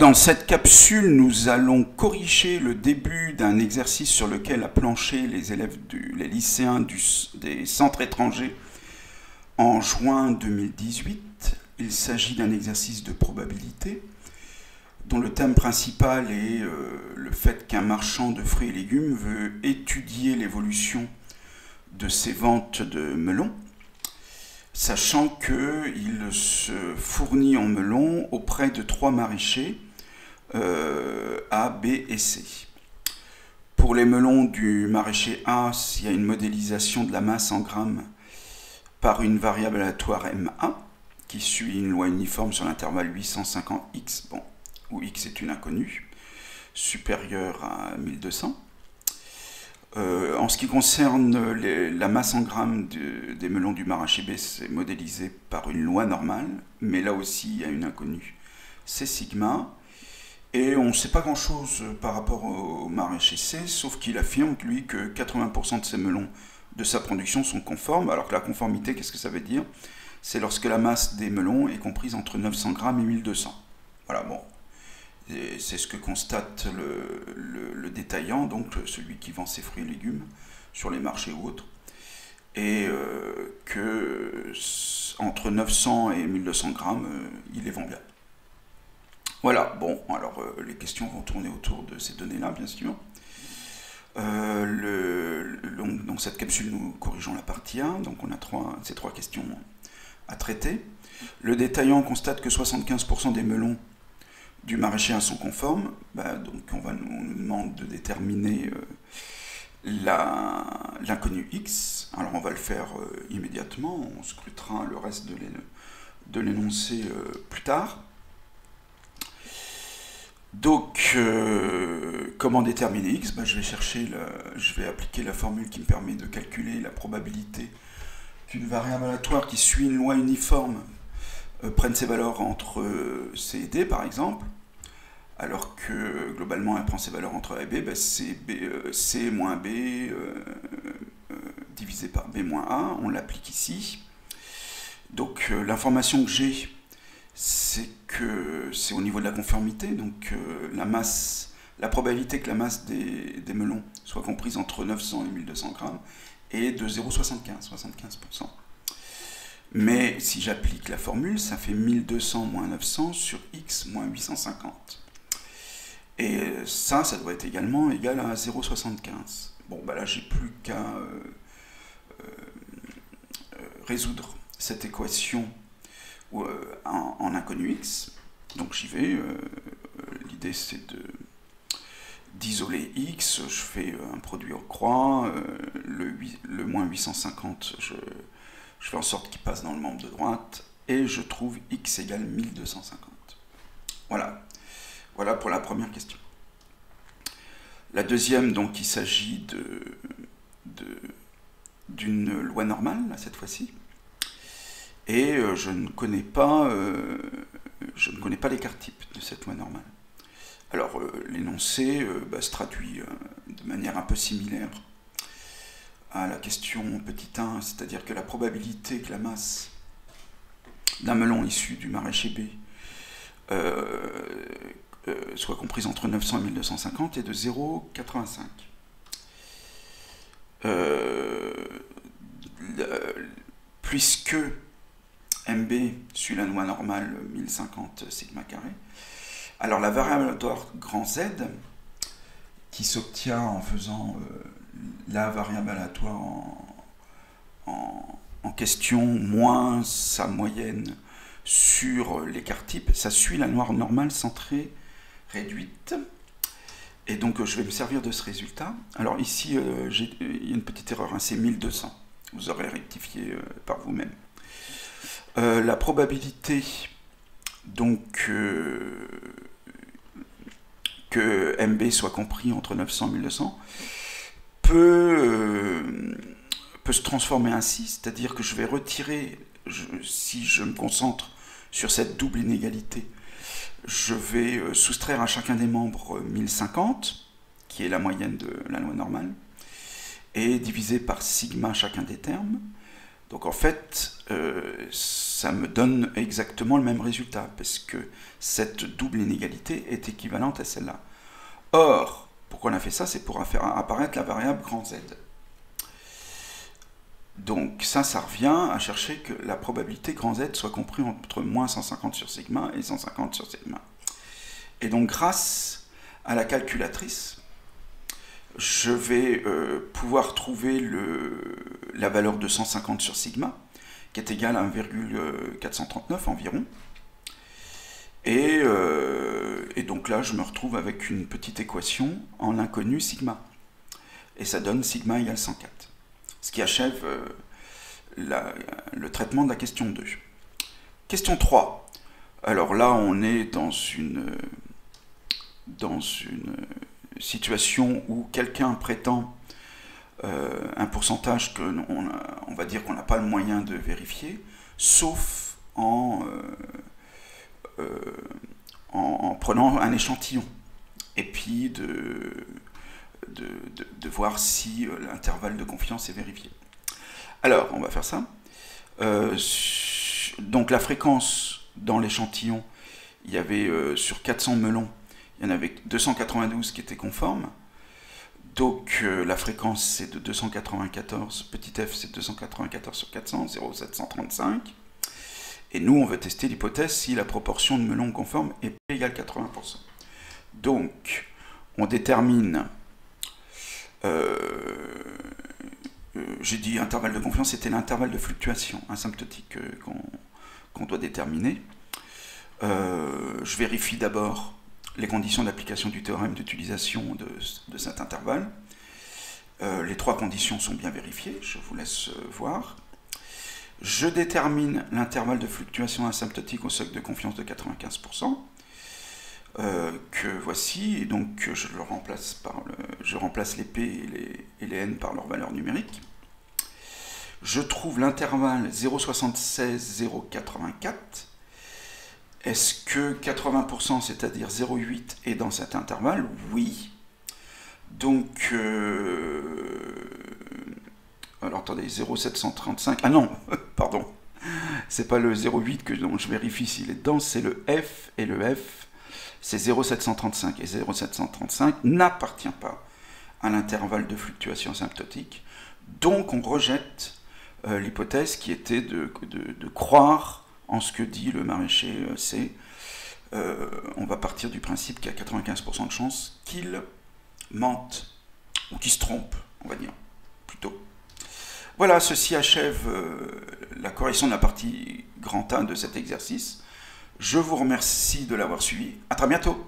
dans cette capsule, nous allons corriger le début d'un exercice sur lequel a planché les lycéens des centres étrangers en juin 2018. Il s'agit d'un exercice de probabilité dont le thème principal est le fait qu'un marchand de fruits et légumes veut étudier l'évolution de ses ventes de melons, sachant qu'il se fournit en melons auprès de 3 maraîchers, A, B et C. Pour les melons du maraîcher A, il y a une modélisation de la masse en grammes par une variable aléatoire MA, qui suit une loi uniforme sur l'intervalle 850x, bon, où x est une inconnue, supérieure à 1200. En ce qui concerne la masse en grammes des melons du maraîcher B, c'est modélisé par une loi normale, mais là aussi il y a une inconnue, c'est sigma. Et on ne sait pas grand-chose par rapport au maraîcher C, sauf qu'il affirme, lui, que 80% de ses melons de sa production sont conformes, alors que la conformité, qu'est-ce que ça veut dire? C'est lorsque la masse des melons est comprise entre 900 grammes et 1200. Voilà, bon. C'est ce que constate le détaillant, donc celui qui vend ses fruits et légumes sur les marchés ou autres, et que entre 900 et 1200 grammes, il les vend bien. Voilà, bon, alors les questions vont tourner autour de ces données-là, bien sûr. Dans cette capsule, nous corrigeons la partie 1, donc on a ces trois questions à traiter. Le détaillant constate que 75% des melons du maraîcher A sont conformes, donc on nous demande de déterminer l'inconnu X. Alors on va le faire immédiatement, on scrutera le reste de l'énoncé plus tard. Donc, comment déterminer X? Je vais appliquer la formule qui me permet de calculer la probabilité qu'une variable aléatoire qui suit une loi uniforme prenne ses valeurs entre C et D, par exemple, alors que globalement elle prend ses valeurs entre A et B, C moins B divisé par B moins A, on l'applique ici. Donc l'information que j'ai, c'est que c'est au niveau de la conformité, donc la probabilité que la masse des melons soit comprise entre 900 et 1200 grammes est de 0,75, 75%. Mais si j'applique la formule, ça fait 1200 moins 900 sur x moins 850. Et ça doit être également égal à 0,75. Bon, là, j'ai plus qu'à résoudre cette équation en inconnu x. Donc j'y vais. L'idée, c'est d'isoler x. Je fais un produit en croix. Le moins 850, je fais en sorte qu'il passe dans le membre de droite, et je trouve x égale 1250. Voilà. Voilà pour la première question. La deuxième, donc, il s'agit d'une loi normale, là, cette fois-ci, et je ne connais pas l'écart type de cette loi normale. Alors, l'énoncé se traduit de manière un peu similaire à la question petit 1, c'est-à-dire que la probabilité que la masse d'un melon issu du maraîcher B soit comprise entre 900 et 1250 est de 0,85. Puisque MB suit la loi normale 1050 sigma carré, alors la variable aléatoire grand Z, qui s'obtient en faisant la variable aléatoire en question moins sa moyenne sur l'écart type, ça suit la loi normale centrée réduite. Et donc je vais me servir de ce résultat. Alors ici, il y a une petite erreur, c'est 1200. Vous aurez rectifié par vous-même. La probabilité donc que MB soit compris entre 900 et 1200 peut se transformer ainsi, c'est-à-dire que je vais retirer, si je me concentre sur cette double inégalité, je vais soustraire à chacun des membres 1050, qui est la moyenne de la loi normale, et diviser par sigma chacun des termes, Donc en fait, ça me donne exactement le même résultat, parce que cette double inégalité est équivalente à celle-là. Or, pourquoi on a fait ça? C'est pour faire apparaître la variable grand Z. Donc ça revient à chercher que la probabilité grand Z soit comprise entre moins 150 sur sigma et 150 sur sigma. Et donc grâce à la calculatrice, je vais pouvoir trouver la valeur de 150 sur sigma, qui est égale à 1,439 environ. Et donc là, je me retrouve avec une petite équation en l'inconnu sigma. Et ça donne sigma égale 104. Ce qui achève le traitement de la question 2. Question 3. Alors là, on est dans une situation où quelqu'un prétend un pourcentage on va dire qu'on n'a pas le moyen de vérifier, sauf en prenant un échantillon, et puis de voir si l'intervalle de confiance est vérifié. Alors, on va faire ça. Donc la fréquence dans l'échantillon, il y avait sur 400 melons, il y en avait 292 qui étaient conformes. Donc la fréquence c'est de 294, petit f c'est 294 sur 400, 0,735. Et nous on veut tester l'hypothèse si la proportion de melons conformes est P égale 80%. Donc on détermine, j'ai dit intervalle de confiance, c'était l'intervalle de fluctuation asymptotique qu'on doit déterminer. Je vérifie d'abord les conditions d'application du théorème d'utilisation de cet intervalle. Les trois conditions sont bien vérifiées, je vous laisse voir. Je détermine l'intervalle de fluctuation asymptotique au seuil de confiance de 95%, que voici, et donc je remplace les P et les N par leur valeur numérique. Je trouve l'intervalle 0,76-0,84. Est-ce que 80%, c'est-à-dire 0,8, est dans cet intervalle? Oui. Donc, alors attendez, 0,735, ah non, pardon, c'est pas le 0,8 dont je vérifie s'il est dedans, c'est le F, et le F, c'est 0,735, et 0,735 n'appartient pas à l'intervalle de fluctuation asymptotique, donc on rejette l'hypothèse qui était de croire en ce que dit le maraîcher C. On va partir du principe qu'il y a 95% de chances qu'il mente, ou qu'il se trompe, on va dire, plutôt. Voilà, ceci achève la correction de la partie grand A de cet exercice. Je vous remercie de l'avoir suivi. À très bientôt.